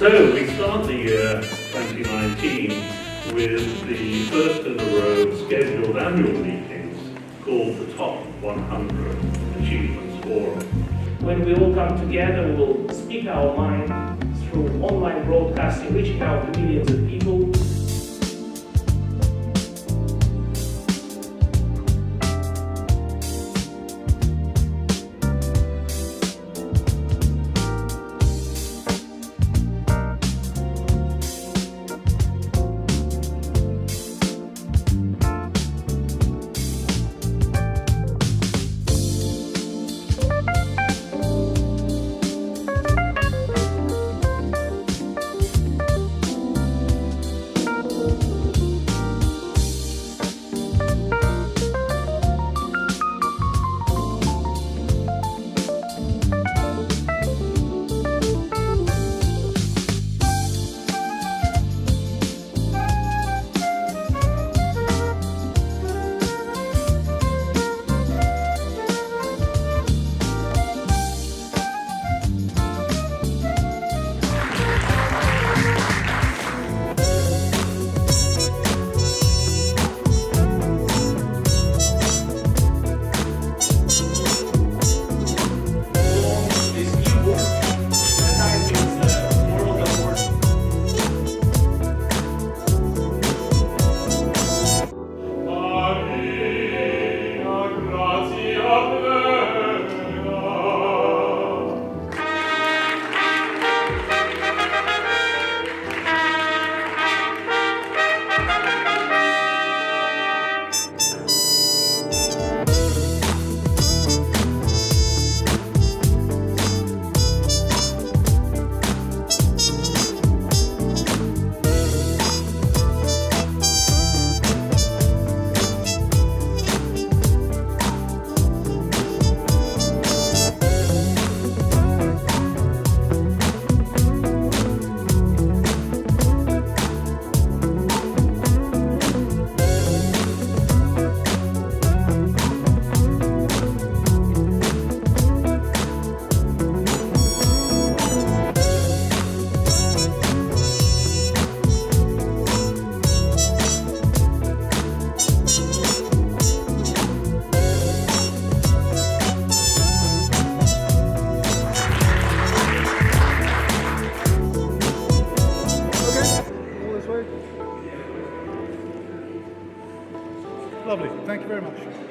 So we start the year 2019 with the first in a row scheduled annual meetings called the Top-100 Achievements Forum. When we all come together, we'll speak our mind through online broadcasting, reaching out to millions of people. Lovely. Thank you very much.